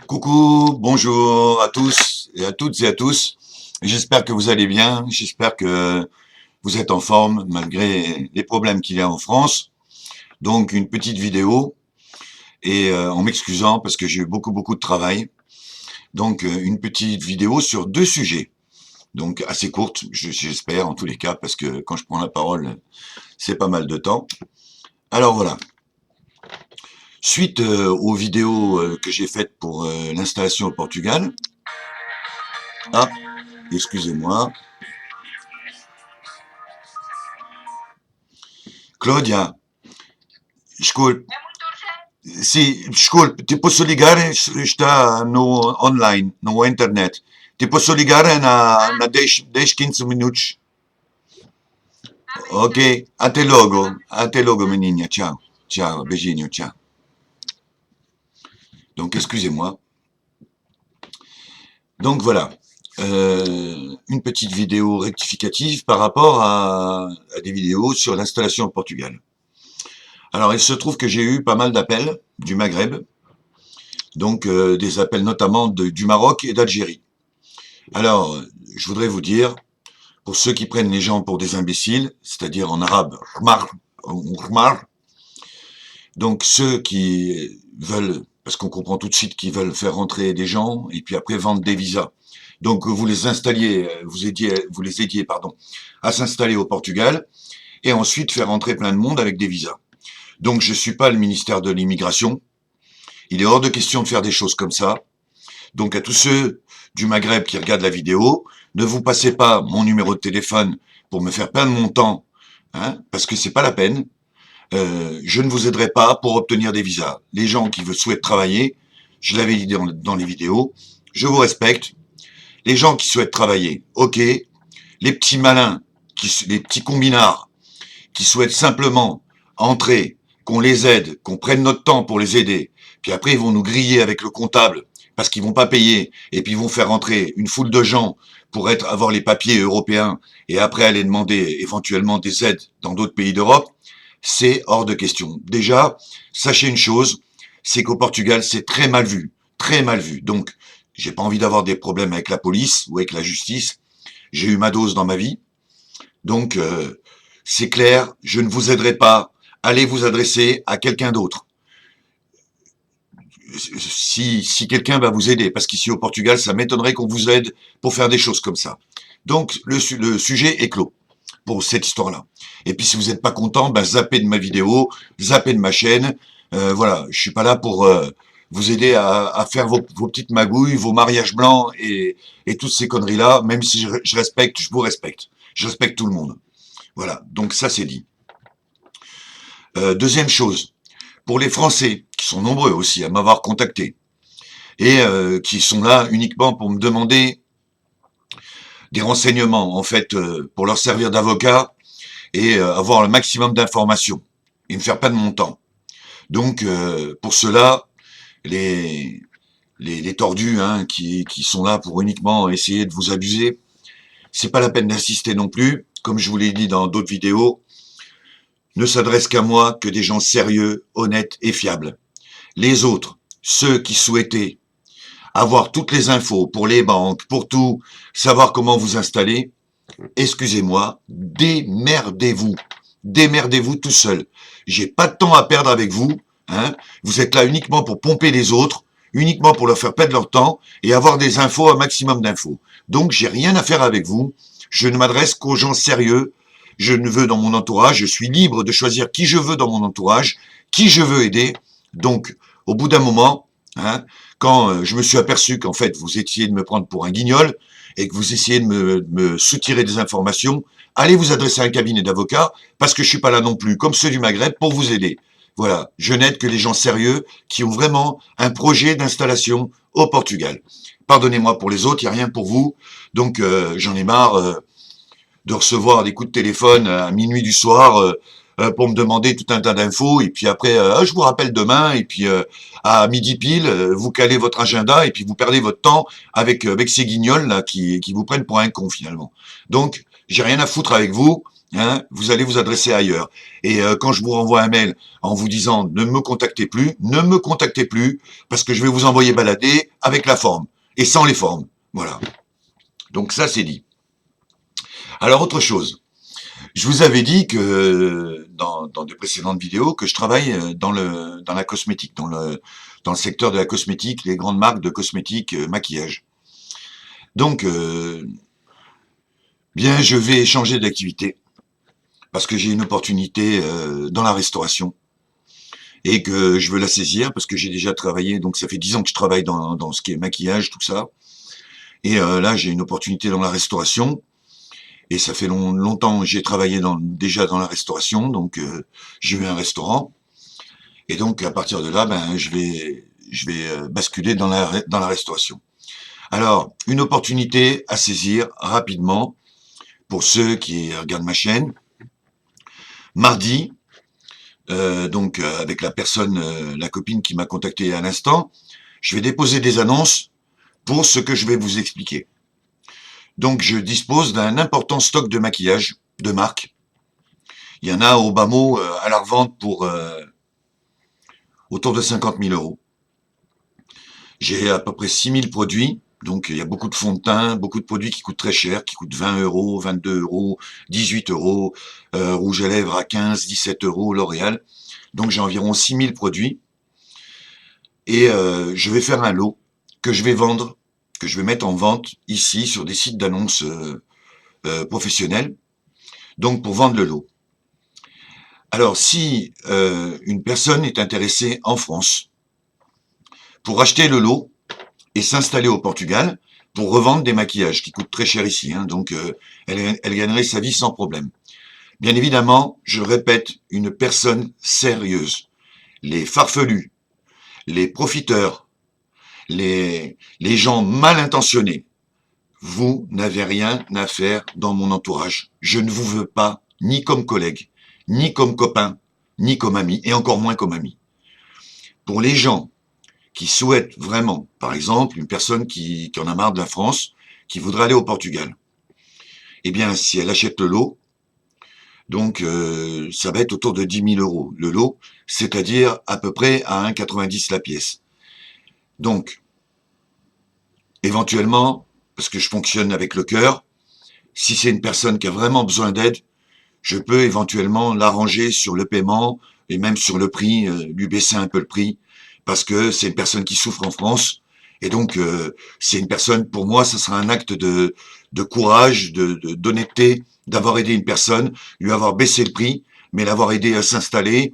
Coucou, bonjour à tous et à toutes et à tous. J'espère que vous allez bien, j'espère que vous êtes en forme malgré les problèmes qu'il y a en France. Donc une petite vidéo et en m'excusant parce que j'ai eu beaucoup de travail. Donc une petite vidéo sur deux sujets. Donc assez courte, j'espère en tous les cas parce que quand je prends la parole, c'est pas mal de temps. Alors voilà. Suite aux vidéos que j'ai faites pour l'installation au Portugal. Ah, excusez-moi. Claudia, desculpe, sim, desculpe, ti posso ligar, está no online, no internet. Ti posso ligar na 10, 15 minutos. Ok, até logo, menina, ciao, ciao, beijinho, ciao. Donc, excusez-moi. Donc, voilà, une petite vidéo rectificative par rapport à des vidéos sur l'installation au Portugal. Alors, il se trouve que j'ai eu pas mal d'appels du Maghreb, donc des appels notamment du Maroc et d'Algérie. Alors, je voudrais vous dire, pour ceux qui prennent les gens pour des imbéciles, c'est-à-dire en arabe, rmar, donc ceux qui veulent, parce qu'on comprend tout de suite qu'ils veulent faire rentrer des gens et puis après vendre des visas. Donc vous les installiez, vous les aidiez, pardon, à s'installer au Portugal et ensuite faire rentrer plein de monde avec des visas. Donc je suis pas le ministère de l'immigration. Il est hors de question de faire des choses comme ça. Donc à tous ceux du Maghreb qui regardent la vidéo, ne vous passez pas mon numéro de téléphone pour me faire perdre mon temps, hein, parce que c'est pas la peine. Je ne vous aiderai pas pour obtenir des visas. Les gens qui souhaitent travailler, je l'avais dit dans les vidéos, je vous respecte. Les gens qui souhaitent travailler, ok. Les petits malins, les petits combinards, qui souhaitent simplement entrer, qu'on les aide, qu'on prenne notre temps pour les aider, puis après ils vont nous griller avec le comptable parce qu'ils vont pas payer, et puis ils vont faire rentrer une foule de gens pour avoir les papiers européens, et après aller demander éventuellement des aides dans d'autres pays d'Europe, c'est hors de question. Déjà, sachez une chose, c'est qu'au Portugal, c'est très mal vu, très mal vu. Donc, j'ai pas envie d'avoir des problèmes avec la police ou avec la justice. J'ai eu ma dose dans ma vie. Donc, c'est clair, je ne vous aiderai pas. Allez vous adresser à quelqu'un d'autre. Si quelqu'un va vous aider, parce qu'ici au Portugal, ça m'étonnerait qu'on vous aide pour faire des choses comme ça. Donc, le sujet est clos pour cette histoire-là. Et puis, si vous n'êtes pas content, ben, zappez de ma vidéo, zappez de ma chaîne. Voilà, je suis pas là pour vous aider à faire vos petites magouilles, vos mariages blancs et toutes ces conneries-là, même si je respecte, je vous respecte. Je respecte tout le monde. Voilà, donc ça c'est dit. Deuxième chose, pour les Français, qui sont nombreux aussi à m'avoir contacté, et qui sont là uniquement pour me demander des renseignements, en fait, pour leur servir d'avocat et avoir le maximum d'informations et me faire pas de mon temps. Donc, pour cela, les tordus hein, qui sont là pour uniquement essayer de vous abuser, c'est pas la peine d'insister non plus. Comme je vous l'ai dit dans d'autres vidéos, ne s'adresse qu'à moi que des gens sérieux, honnêtes et fiables. Les autres, ceux qui souhaitaient avoir toutes les infos pour les banques, pour tout, savoir comment vous installer, excusez-moi, démerdez-vous. Démerdez-vous tout seul. J'ai pas de temps à perdre avec vous. Hein. Vous êtes là uniquement pour pomper les autres, uniquement pour leur faire perdre leur temps et avoir des infos, un maximum d'infos. Donc j'ai rien à faire avec vous. Je ne m'adresse qu'aux gens sérieux. Je ne veux dans mon entourage. Je suis libre de choisir qui je veux dans mon entourage, qui je veux aider. Donc, au bout d'un moment, hein, quand je me suis aperçu qu'en fait vous étiez de me prendre pour un guignol et que vous essayez de me soutirer des informations, allez vous adresser à un cabinet d'avocats parce que je suis pas là non plus, comme ceux du Maghreb, pour vous aider. Voilà, je n'aide que les gens sérieux qui ont vraiment un projet d'installation au Portugal. Pardonnez-moi pour les autres, il n'y a rien pour vous. Donc j'en ai marre de recevoir des coups de téléphone à minuit du soir pour me demander tout un tas d'infos. Et puis après, je vous rappelle demain. Et puis à midi pile, vous calez votre agenda et puis vous perdez votre temps avec ces guignols là qui vous prennent pour un con finalement. Donc j'ai rien à foutre avec vous. hein, vous allez vous adresser ailleurs. Et quand je vous renvoie un mail en vous disant ne me contactez plus, parce que je vais vous envoyer balader avec la forme et sans les formes. Voilà. Donc ça, c'est dit. Alors, autre chose. Je vous avais dit que dans des précédentes vidéos que je travaille dans la cosmétique, dans le secteur de la cosmétique, les grandes marques de cosmétiques, maquillage. Donc, bien, je vais changer d'activité parce que j'ai une opportunité dans la restauration et que je veux la saisir parce que j'ai déjà travaillé, donc ça fait 10 ans que je travaille dans ce qui est maquillage, tout ça. Et là, j'ai une opportunité dans la restauration. Et ça fait longtemps que j'ai travaillé déjà dans la restauration, donc j'ai eu un restaurant. Et donc à partir de là, ben je vais basculer dans la restauration. Alors, une opportunité à saisir rapidement pour ceux qui regardent ma chaîne. Mardi, avec la copine qui m'a contacté à l'instant, je vais déposer des annonces pour ce que je vais vous expliquer. Donc, je dispose d'un important stock de maquillage de marque. Il y en a au bas mot à la revente pour autour de 50 000 euros. J'ai à peu près 6 000 produits. Donc, il y a beaucoup de fonds de teint, beaucoup de produits qui coûtent très cher, qui coûtent 20 euros, 22 euros, 18 euros, rouge à lèvres à 15, 17 euros, L'Oréal. Donc, j'ai environ 6 000 produits. Et je vais faire un lot que je vais vendre, que je vais mettre en vente ici sur des sites d'annonces professionnels. Donc, pour vendre le lot. Alors, si une personne est intéressée en France pour acheter le lot et s'installer au Portugal pour revendre des maquillages qui coûtent très cher ici, hein, donc elle gagnerait sa vie sans problème. Bien évidemment, je le répète, une personne sérieuse. Les farfelus, les profiteurs, les gens mal intentionnés, vous n'avez rien à faire dans mon entourage. Je ne vous veux pas ni comme collègue, ni comme copain, ni comme ami, et encore moins comme ami. Pour les gens qui souhaitent vraiment, par exemple, une personne qui en a marre de la France, qui voudrait aller au Portugal, eh bien, si elle achète le lot, donc ça va être autour de 10 000 euros le lot, c'est-à-dire à peu près à 1,90 la pièce. Donc, éventuellement, parce que je fonctionne avec le cœur, si c'est une personne qui a vraiment besoin d'aide, je peux éventuellement l'arranger sur le paiement et même sur le prix, lui baisser un peu le prix, parce que c'est une personne qui souffre en France, et donc c'est une personne, pour moi, ça sera un acte de courage, d'honnêteté, d'avoir aidé une personne, lui avoir baissé le prix, mais l'avoir aidé à s'installer,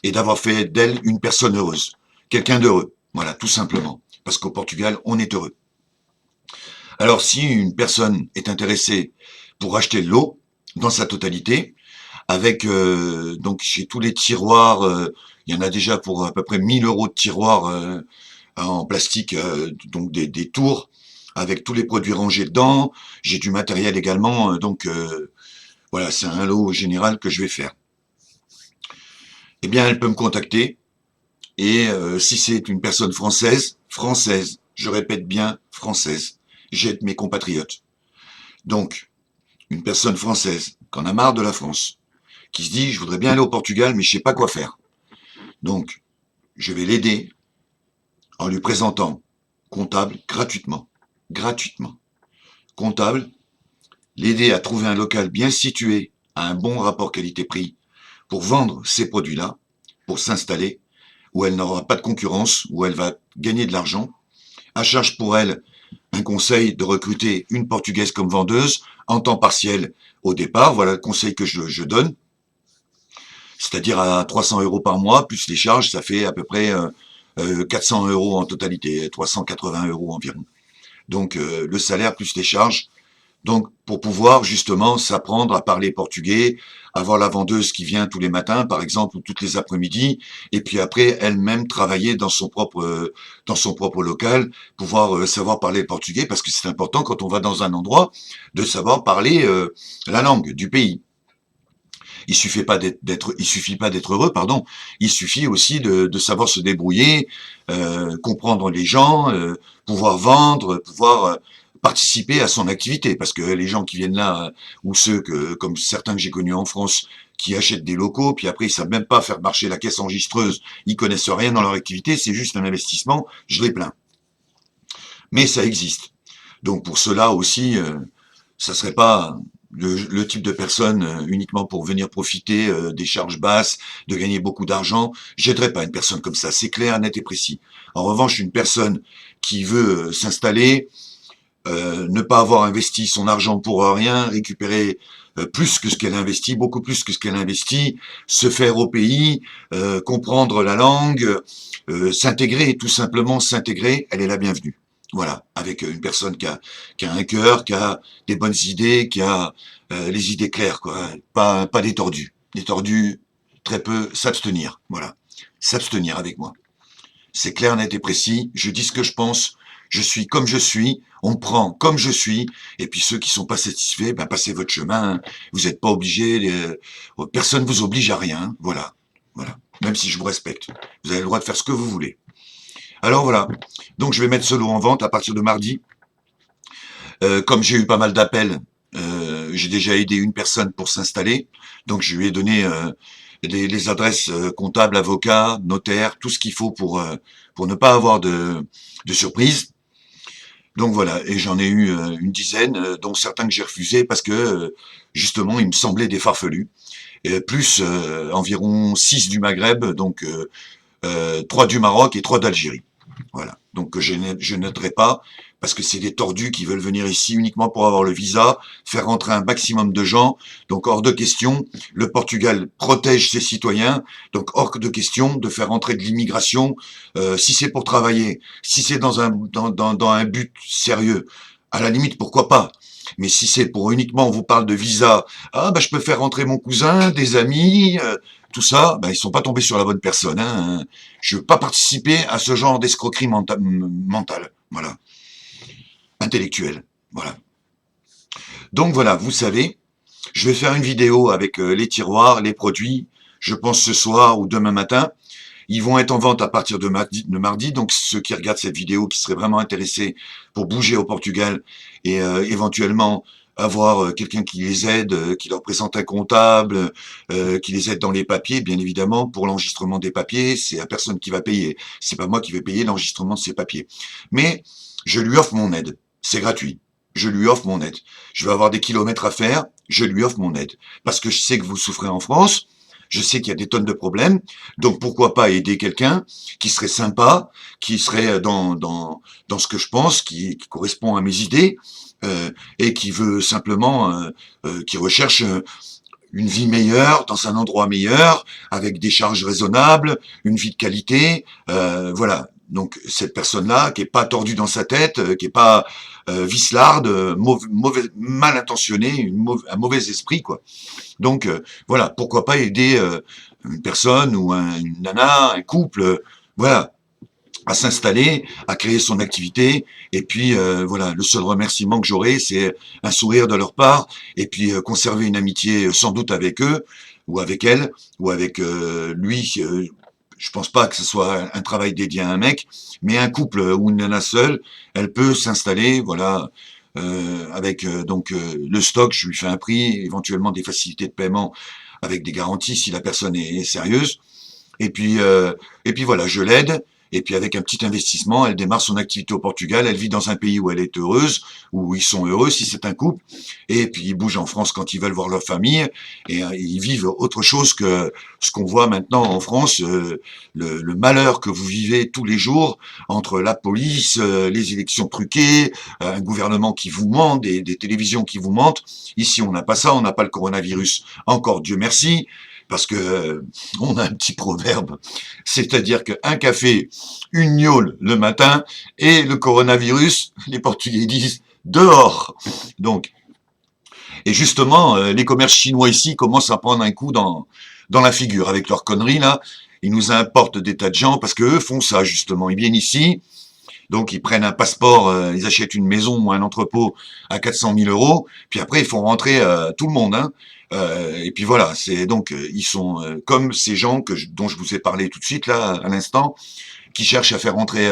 et d'avoir fait d'elle une personne heureuse, quelqu'un d'heureux, voilà, tout simplement, parce qu'au Portugal, on est heureux. Alors, si une personne est intéressée pour acheter le lot, dans sa totalité, avec donc chez tous les tiroirs, il y en a déjà pour à peu près 1 000 euros de tiroirs en plastique, donc des tours, avec tous les produits rangés dedans. J'ai du matériel également, voilà, c'est un lot général que je vais faire. Eh bien, elle peut me contacter, et si c'est une personne française, je répète bien française, j'aide mes compatriotes. Donc, une personne française qui en a marre de la France, qui se dit « je voudrais bien aller au Portugal, mais je sais pas quoi faire ». Donc, je vais l'aider en lui présentant comptable gratuitement. Comptable, l'aider à trouver un local bien situé, à un bon rapport qualité-prix, pour vendre ces produits-là, pour s'installer, où elle n'aura pas de concurrence, où elle va gagner de l'argent. À charge pour elle, un conseil de recruter une Portugaise comme vendeuse, en temps partiel au départ, voilà le conseil que je donne, c'est-à-dire à 300 euros par mois, plus les charges, ça fait à peu près 400 euros en totalité, 380 euros environ. Donc le salaire plus les charges, donc pour pouvoir justement s'apprendre à parler portugais, avoir la vendeuse qui vient tous les matins par exemple, ou toutes les après-midi, et puis après elle-même travailler dans son propre local, pouvoir savoir parler portugais, parce que c'est important quand on va dans un endroit de savoir parler la langue du pays. Il suffit pas d'être heureux, pardon. Il suffit aussi de savoir se débrouiller, comprendre les gens, pouvoir vendre, pouvoir participer à son activité, parce que les gens qui viennent là, ou ceux que, comme certains que j'ai connus en France, qui achètent des locaux, puis après ils savent même pas faire marcher la caisse enregistreuse, ils connaissent rien dans leur activité, c'est juste un investissement, je les plains. Mais ça existe. Donc pour cela aussi, ça serait pas le type de personne uniquement pour venir profiter des charges basses, de gagner beaucoup d'argent. J'aiderais pas une personne comme ça, c'est clair, net et précis. En revanche, une personne qui veut s'installer, ne pas avoir investi son argent pour rien, récupérer plus que ce qu'elle investit, beaucoup plus que ce qu'elle investit, se faire au pays, comprendre la langue, s'intégrer, tout simplement s'intégrer, elle est la bienvenue. Voilà, avec une personne qui a un cœur, qui a des bonnes idées, qui a les idées claires, quoi. Pas des tordus. Des tordus, très peu, s'abstenir. Voilà, s'abstenir avec moi. C'est clair, net et précis. Je dis ce que je pense. Je suis comme je suis. On me prend comme je suis. Et puis ceux qui sont pas satisfaits, ben passez votre chemin. Vous n'êtes pas obligés. Personne vous oblige à rien. Voilà, voilà. Même si je vous respecte, vous avez le droit de faire ce que vous voulez. Alors voilà. Donc je vais mettre ce lot en vente à partir de mardi. Comme j'ai eu pas mal d'appels, j'ai déjà aidé une personne pour s'installer. Donc je lui ai donné les adresses comptables, avocats, notaires, tout ce qu'il faut pour ne pas avoir de surprise. Donc voilà, et j'en ai eu une dizaine, dont certains que j'ai refusés parce que justement ils me semblaient des farfelus. Et plus environ 6 du Maghreb, donc 3 du Maroc et 3 d'Algérie. Voilà, donc je n'aiderai pas, parce que c'est des tordus qui veulent venir ici uniquement pour avoir le visa, faire rentrer un maximum de gens, donc hors de question, le Portugal protège ses citoyens, donc hors de question de faire rentrer de l'immigration, si c'est pour travailler, si c'est dans un but sérieux, à la limite pourquoi pas, mais si c'est pour uniquement, on vous parle de visa, ah bah je peux faire rentrer mon cousin, des amis, tout ça, ben, ils sont pas tombés sur la bonne personne. Hein. Je veux pas participer à ce genre d'escroquerie mentale, voilà, intellectuelle, voilà. Donc voilà, vous savez, je vais faire une vidéo avec les tiroirs, les produits, je pense ce soir ou demain matin. Ils vont être en vente à partir de mardi, donc ceux qui regardent cette vidéo, qui seraient vraiment intéressés pour bouger au Portugal et éventuellement avoir quelqu'un qui les aide, qui leur présente un comptable, qui les aide dans les papiers, bien évidemment, pour l'enregistrement des papiers, c'est la personne qui va payer. C'est pas moi qui vais payer l'enregistrement de ces papiers. Mais je lui offre mon aide. C'est gratuit. Je lui offre mon aide. Je vais avoir des kilomètres à faire, je lui offre mon aide. Parce que je sais que vous souffrez en France, je sais qu'il y a des tonnes de problèmes, donc pourquoi pas aider quelqu'un qui serait sympa, qui serait dans ce que je pense, qui correspond à mes idées, et qui veut simplement, qui recherche une vie meilleure, dans un endroit meilleur, avec des charges raisonnables, une vie de qualité, voilà. Donc cette personne-là, qui est pas tordue dans sa tête, qui est pas vicelarde, mal intentionnée, un mauvais esprit, quoi. Donc voilà, pourquoi pas aider une personne ou une nana, un couple, voilà, à s'installer, à créer son activité, et puis voilà, le seul remerciement que j'aurai, c'est un sourire de leur part, et puis conserver une amitié sans doute avec eux, ou avec elle, ou avec lui. Je pense pas que ce soit un travail dédié à un mec, mais un couple ou une nana seule, elle peut s'installer, voilà, avec donc le stock, je lui fais un prix, éventuellement des facilités de paiement avec des garanties si la personne est sérieuse. Et puis voilà, je l'aide. Et puis avec un petit investissement, elle démarre son activité au Portugal. Elle vit dans un pays où elle est heureuse, où ils sont heureux si c'est un couple. Et puis ils bougent en France quand ils veulent voir leur famille. Et ils vivent autre chose que ce qu'on voit maintenant en France, le malheur que vous vivez tous les jours entre la police, les élections truquées, un gouvernement qui vous ment, des télévisions qui vous mentent. Ici, on n'a pas ça, on n'a pas le coronavirus. Encore Dieu merci. Parce que on a un petit proverbe, c'est-à-dire qu'un café, une gnôle le matin, et le coronavirus, les Portugais disent dehors. Donc, et justement, les commerces chinois ici commencent à prendre un coup dans la figure avec leurs conneries là. Ils nous importent des tas de gens parce que eux font ça justement. Ils viennent ici, donc ils prennent un passeport, ils achètent une maison ou un entrepôt à 400 000 euros, puis après ils font rentrer tout le monde. Hein. Et puis voilà, c'est donc ils sont comme ces gens dont je vous ai parlé tout de suite là à l'instant, qui cherchent à faire rentrer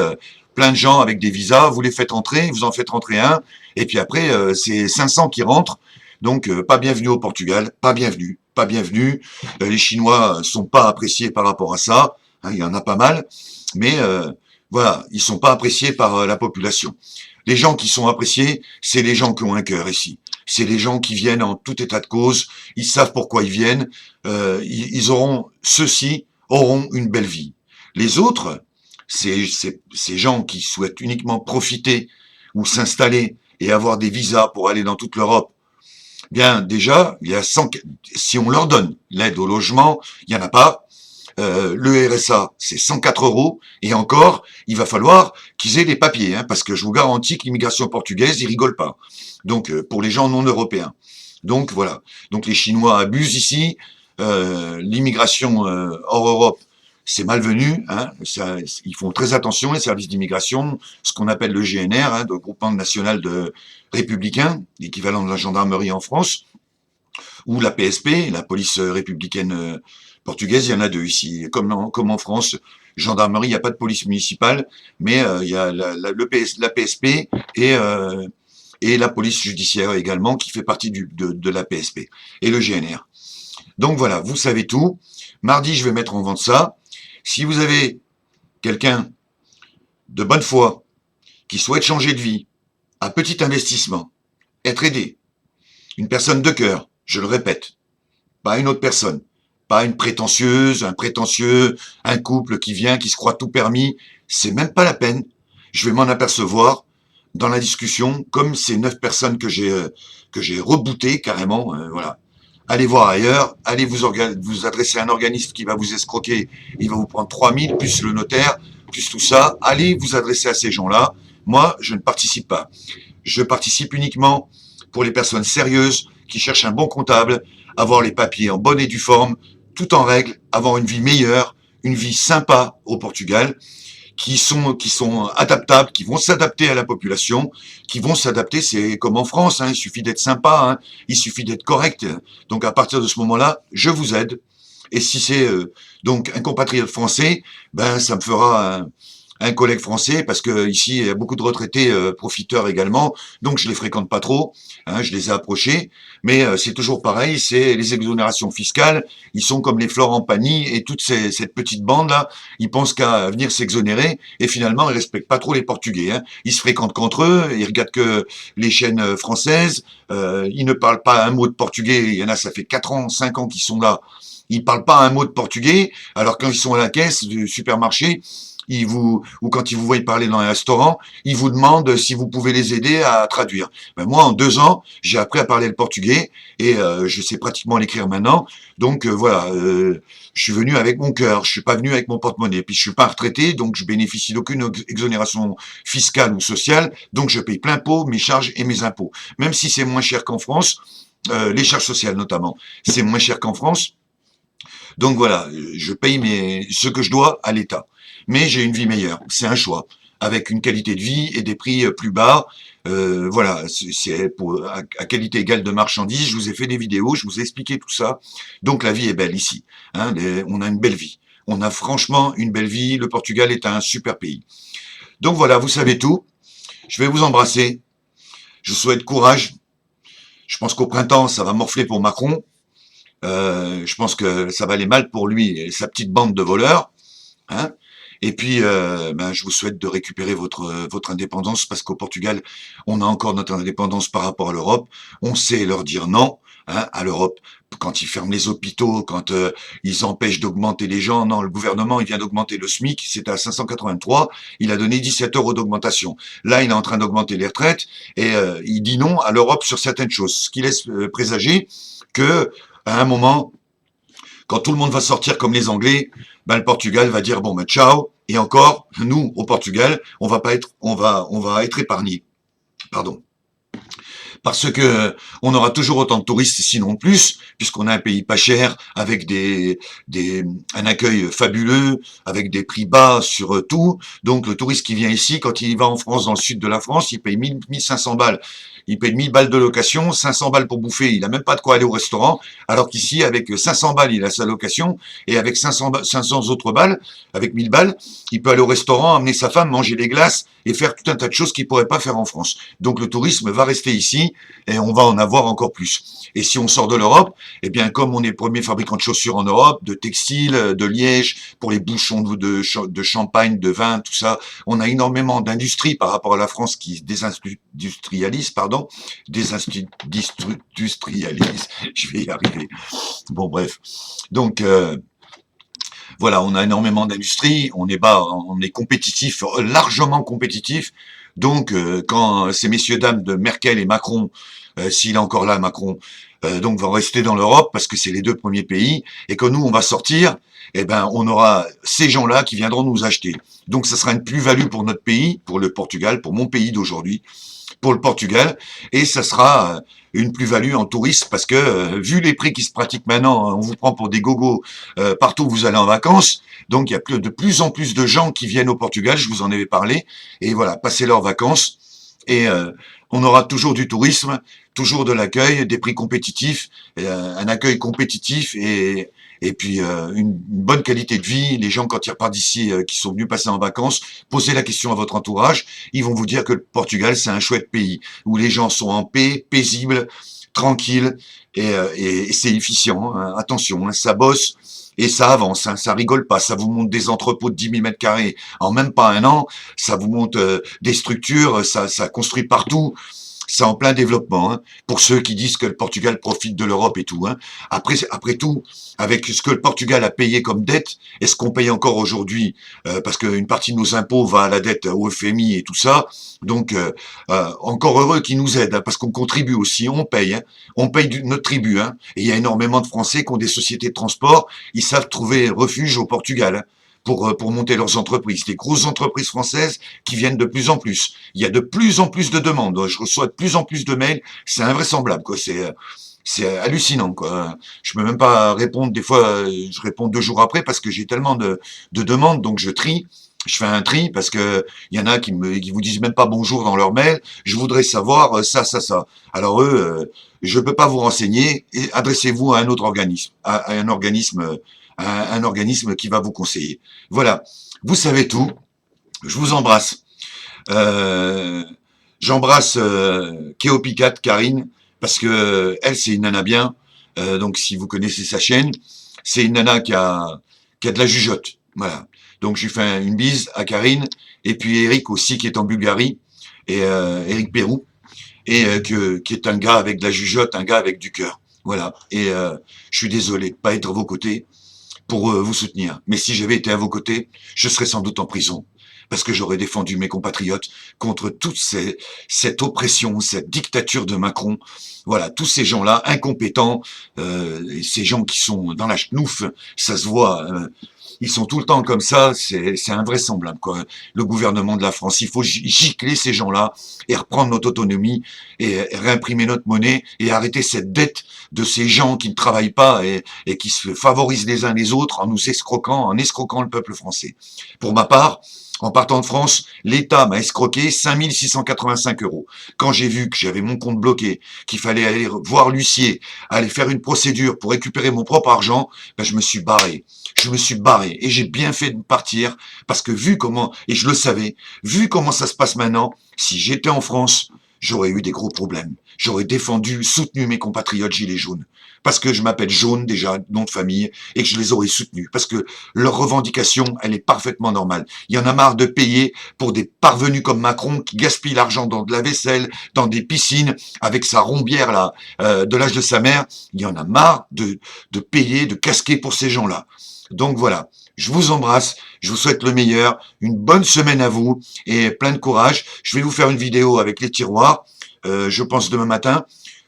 plein de gens avec des visas, vous les faites rentrer, vous en faites rentrer un, et puis après, c'est 500 qui rentrent. Donc, pas bienvenue au Portugal, pas bienvenue, pas bienvenue. Les Chinois sont pas appréciés par rapport à ça, hein, il y en a pas mal, mais voilà, ils sont pas appréciés par la population. Les gens qui sont appréciés, c'est les gens qui ont un cœur ici. C'est les gens qui viennent en tout état de cause, ils savent pourquoi ils viennent, ceux-ci auront une belle vie. Les autres, ces gens qui souhaitent uniquement profiter ou s'installer et avoir des visas pour aller dans toute l'Europe, bien déjà, il y a 100, si on leur donne l'aide au logement, il n'y en a pas. Le RSA, c'est 104 €, et encore, il va falloir qu'ils aient des papiers, hein, parce que je vous garantis que l'immigration portugaise, ils rigolent pas. Donc, pour les gens non européens. Donc, voilà. Donc, les Chinois abusent ici. L'immigration hors Europe, c'est malvenu. Hein, ça, ils font très attention, les services d'immigration, ce qu'on appelle le GNR, hein, le groupement national de républicains, l'équivalent de la gendarmerie en France, ou la PSP, la police républicaine portugaise. Il y en a deux ici. Comme en France, gendarmerie, il n'y a pas de police municipale, mais il y a la PSP et la police judiciaire également, qui fait partie de la PSP, et le GNR. Donc voilà, vous savez tout. Mardi, je vais mettre en vente ça. Si vous avez quelqu'un de bonne foi qui souhaite changer de vie, à petit investissement, être aidé, une personne de cœur, je le répète, pas une autre personne, pas une prétentieuse, un prétentieux, un couple qui vient, qui se croit tout permis, c'est même pas la peine. Je vais m'en apercevoir dans la discussion, comme ces 9 personnes que j'ai rebootées carrément, voilà. Allez voir ailleurs, allez vous adresser à un organisme qui va vous escroquer, il va vous prendre 3000, plus le notaire, plus tout ça, allez vous adresser à ces gens-là. Moi, je ne participe pas. Je participe uniquement pour les personnes sérieuses qui cherchent un bon comptable, avoir les papiers en bonne et due forme, tout en règle, avoir une vie meilleure, une vie sympa au Portugal, qui sont adaptables, qui vont s'adapter à la population, qui vont s'adapter, c'est comme en France, hein, il suffit d'être sympa, hein, il suffit d'être correct. Donc à partir de ce moment-là, je vous aide. Et si c'est donc un compatriote français, ben ça me fera un collègue français, parce que ici il y a beaucoup de retraités profiteurs également, donc je les fréquente pas trop, hein, je les ai approchés, mais c'est toujours pareil, c'est les exonérations fiscales, ils sont comme les Florent Pagny et toute cette petite bande là, ils pensent qu'à venir s'exonérer, et finalement ils respectent pas trop les Portugais, hein. Ils se fréquentent qu'entre eux, ils regardent que les chaînes françaises, ils ne parlent pas un mot de portugais, il y en a ça fait 4 ans, 5 ans qu'ils sont là, ils parlent pas un mot de portugais, alors quand ils sont à la caisse du supermarché, ou quand ils vous voient parler dans un restaurant, ils vous demandent si vous pouvez les aider à traduire. Ben moi, en 2 ans, j'ai appris à parler le portugais et je sais pratiquement l'écrire maintenant. Donc voilà, je suis venu avec mon cœur, je suis pas venu avec mon porte-monnaie. Puis je suis pas retraité, donc je bénéficie d'aucune exonération fiscale ou sociale, donc je paye plein pot mes charges et mes impôts. Même si c'est moins cher qu'en France, les charges sociales notamment, c'est moins cher qu'en France. Donc voilà, je paye ce que je dois à l'État. Mais j'ai une vie meilleure, c'est un choix, avec une qualité de vie et des prix plus bas. Voilà, c'est à qualité égale de marchandises. Je vous ai fait des vidéos, je vous ai expliqué tout ça. Donc la vie est belle ici. Hein, on a une belle vie. On a franchement une belle vie. Le Portugal est un super pays. Donc voilà, vous savez tout. Je vais vous embrasser. Je vous souhaite courage. Je pense qu'au printemps, ça va morfler pour Macron. Je pense que ça va aller mal pour lui et sa petite bande de voleurs. Hein. Et puis, je vous souhaite de récupérer votre indépendance, parce qu'au Portugal, on a encore notre indépendance par rapport à l'Europe. On sait leur dire non, hein, à l'Europe, quand ils ferment les hôpitaux, quand ils empêchent d'augmenter les gens. Non, le gouvernement, il vient d'augmenter le SMIC, c'était à 583, il a donné 17 € d'augmentation. Là, il est en train d'augmenter les retraites, et il dit non à l'Europe sur certaines choses, ce qui laisse présager que, à un moment, quand tout le monde va sortir comme les Anglais, ben le Portugal va dire bon ben ciao, et encore nous au Portugal, on va être épargnés. Pardon. parce que on aura toujours autant de touristes, sinon plus, puisqu'on a un pays pas cher, avec un accueil fabuleux, avec des prix bas sur tout. Donc le touriste qui vient ici, quand il va en France, dans le sud de la France, il paye 1500 balles. Il paye 1000 balles de location, 500 balles pour bouffer, il a même pas de quoi aller au restaurant, alors qu'ici, avec 500 balles, il a sa location, et avec 500 autres balles, avec 1000 balles, il peut aller au restaurant, amener sa femme, manger des glaces, et faire tout un tas de choses qu'il pourrait pas faire en France. Donc le tourisme va rester ici, et on va en avoir encore plus. Et si on sort de l'Europe, eh bien, comme on est premier fabricant de chaussures en Europe, de textiles, de liège, pour les bouchons de champagne, de vin, tout ça, on a énormément d'industrie par rapport à la France qui se désindustrialise, pardon, désindustrialise, je vais y arriver. Bon, bref. Donc, voilà, on a énormément d'industrie, on est compétitif, largement compétitif. Donc, quand ces messieurs dames de Merkel et Macron, s'il est encore là, Macron, donc vont rester dans l'Europe parce que c'est les deux premiers pays, et que nous on va sortir, eh ben on aura ces gens-là qui viendront nous acheter. Donc, ça sera une plus-value pour notre pays, pour le Portugal, pour mon pays d'aujourd'hui, pour le Portugal, et ça sera une plus-value en tourisme parce que vu les prix qui se pratiquent maintenant, on vous prend pour des gogos partout où vous allez en vacances, donc il y a de plus en plus de gens qui viennent au Portugal, je vous en avais parlé, et voilà, passer leurs vacances, et on aura toujours du tourisme, toujours de l'accueil, des prix compétitifs, un accueil compétitif et puis une bonne qualité de vie. Les gens, quand ils repartent d'ici, qui sont venus passer en vacances, posez la question à votre entourage, ils vont vous dire que le Portugal, c'est un chouette pays, où les gens sont en paix, paisibles, tranquilles, et c'est efficient, hein. Attention, hein, ça bosse, et ça avance, hein, ça rigole pas, ça vous monte des entrepôts de 10 000 mètres carrés en même pas un an, ça vous monte des structures, ça construit partout, c'est en plein développement, hein, pour ceux qui disent que le Portugal profite de l'Europe et tout. Hein. Après tout, avec ce que le Portugal a payé comme dette, et ce qu'on paye encore aujourd'hui, parce qu'une partie de nos impôts va à la dette au FMI et tout ça, donc encore heureux qu'ils nous aident, hein, parce qu'on contribue aussi, on paye notre tribut. Hein, et il y a énormément de Français qui ont des sociétés de transport, ils savent trouver refuge au Portugal. Hein, pour monter leurs entreprises, des grosses entreprises françaises qui viennent de plus en plus. Il y a de plus en plus de demandes. Je reçois de plus en plus de mails. C'est invraisemblable, quoi. C'est hallucinant, quoi. Je peux même pas répondre. Des fois, je réponds 2 jours après parce que j'ai tellement de demandes. Donc, je trie. Je fais un tri parce que il y en a qui vous disent même pas bonjour dans leur mail. Je voudrais savoir ça. Alors eux, je peux pas vous renseigner. Et adressez-vous à un autre organisme, à un organisme qui va vous conseiller. Voilà, vous savez tout. Je vous embrasse. J'embrasse Kéopicat, Karine, parce que elle, c'est une nana bien. Donc, si vous connaissez sa chaîne, c'est une nana qui a de la jugeote. Voilà. Donc, je lui fais une bise à Karine, et puis Eric aussi, qui est en Bulgarie, et Eric Pérou, et qui est un gars avec de la jugeote, un gars avec du cœur. Voilà. Et je suis désolé de pas être à vos côtés pour vous soutenir. Mais si j'avais été à vos côtés, je serais sans doute en prison, parce que j'aurais défendu mes compatriotes contre toute cette oppression, cette dictature de Macron. Voilà, tous ces gens-là, incompétents, ces gens qui sont dans la chenouf, ça se voit, ils sont tout le temps comme ça, c'est invraisemblable, quoi. Le gouvernement de la France, il faut gicler ces gens-là et reprendre notre autonomie et réimprimer notre monnaie et arrêter cette dette de ces gens qui ne travaillent pas et qui se favorisent les uns les autres en nous escroquant, en escroquant le peuple français. Pour ma part, en partant de France, l'État m'a escroqué 5 685 €. Quand j'ai vu que j'avais mon compte bloqué, qu'il fallait aller voir l'huissier, aller faire une procédure pour récupérer mon propre argent, ben je me suis barré. Je me suis barré et j'ai bien fait de partir parce que vu comment, et je le savais, vu comment ça se passe maintenant, si j'étais en France, j'aurais eu des gros problèmes. J'aurais défendu, soutenu mes compatriotes gilets jaunes. Parce que je m'appelle Jaune, déjà, nom de famille, et que je les aurais soutenus. Parce que leur revendication, elle est parfaitement normale. Il y en a marre de payer pour des parvenus comme Macron qui gaspillent l'argent dans de la vaisselle, dans des piscines, avec sa rombière là, de l'âge de sa mère. Il y en a marre de payer, de casquer pour ces gens-là. Donc voilà, je vous embrasse, je vous souhaite le meilleur, une bonne semaine à vous et plein de courage. Je vais vous faire une vidéo avec les tiroirs, je pense demain matin,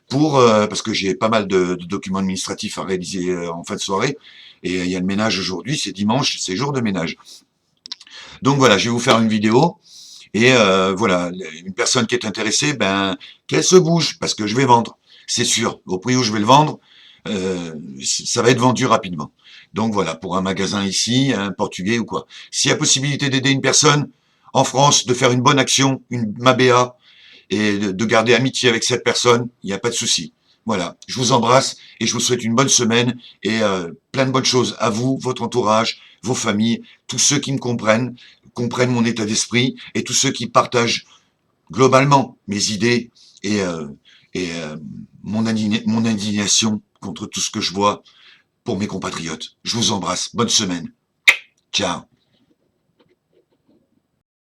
parce que j'ai pas mal de documents administratifs à réaliser en fin de soirée, et il y a le ménage aujourd'hui, c'est dimanche, c'est jour de ménage. Donc voilà, je vais vous faire une vidéo, Et voilà, une personne qui est intéressée, ben, qu'elle se bouge, parce que je vais vendre. C'est sûr, au prix où je vais le vendre, ça va être vendu rapidement. Donc voilà, pour un magasin ici, un portugais ou quoi. S'il y a possibilité d'aider une personne en France, de faire une bonne action, une Mabéa, et de garder amitié avec cette personne, il n'y a pas de souci. Voilà, je vous embrasse et je vous souhaite une bonne semaine et plein de bonnes choses à vous, votre entourage, vos familles, tous ceux qui me comprennent mon état d'esprit et tous ceux qui partagent globalement mes idées et, mon indignation contre tout ce que je vois pour mes compatriotes. Je vous embrasse. Bonne semaine. Ciao.